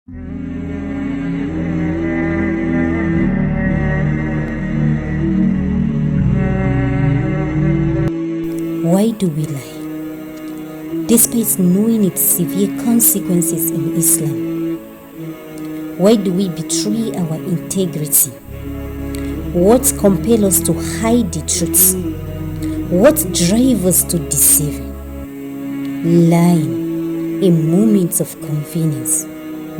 Why do we lie, despite knowing its severe consequences in Islam? Why do we betray our integrity? What compels us to hide the truth? What drives us to deceive? Lying, a moment of convenience,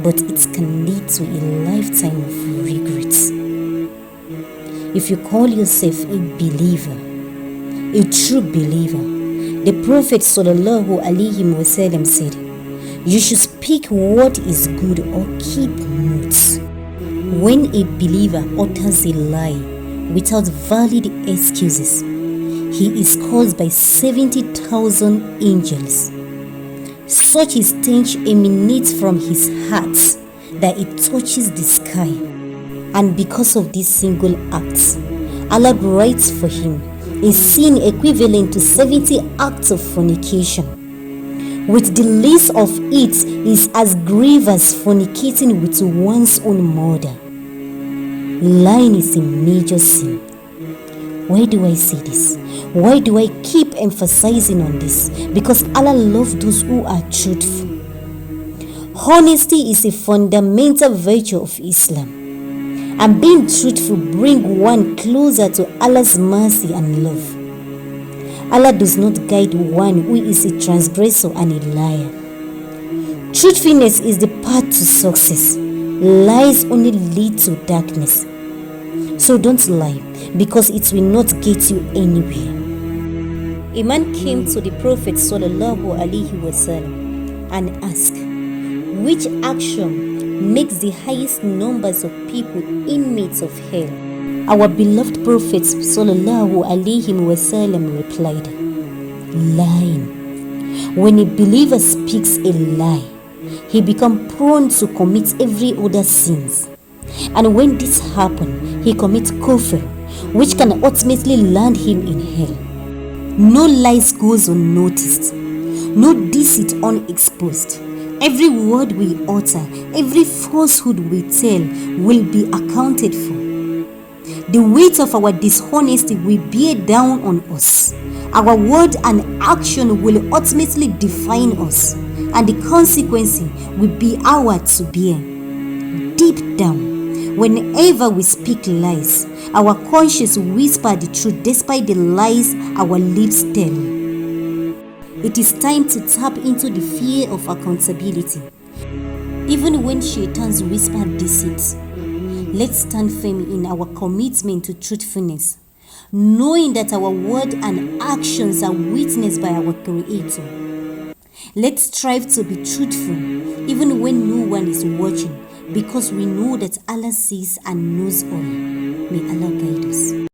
but it can lead to a lifetime of regrets. If you call yourself a believer, a true believer, the Prophet ﷺ said, you should speak what is good or keep mute. When a believer utters a lie without valid excuses, he is caused by 70,000 angels. Such a stench emanates from his heart that it touches the sky. And because of this single act, Allah writes for him a sin equivalent to 70 acts of fornication, with the least of it is as grave as fornicating with one's own mother. Lying is a major sin. Why do I say this? Why do I keep emphasizing on this? Because Allah loves those who are truthful. Honesty is a fundamental virtue of Islam. And being truthful brings one closer to Allah's mercy and love. Allah does not guide one who is a transgressor and a liar. Truthfulness is the path to success. Lies only lead to darkness. So don't lie, because it will not get you anywhere. A man came to the Prophet ﷺ and asked, which action makes the highest numbers of people inmates of hell? Our beloved Prophet ﷺ replied, lying. When a believer speaks a lie, he becomes prone to commit every other sins. And when this happens, he commits kufr, which can ultimately land him in hell. No lies goes unnoticed, no deceit unexposed. Every word we utter, every falsehood we tell will be accounted for. The weight of our dishonesty will bear down on us. Our word and action will ultimately define us, and the consequence will be ours to bear. Deep down, whenever we speak lies, our conscience whispers the truth despite the lies our lips tell. It is time to tap into the fear of accountability. Even when shaitans whisper deceit, let's stand firm in our commitment to truthfulness, knowing that our word and actions are witnessed by our Creator. Let's strive to be truthful even when no one is watching, because we know that Allah sees and knows all. May Allah guide us.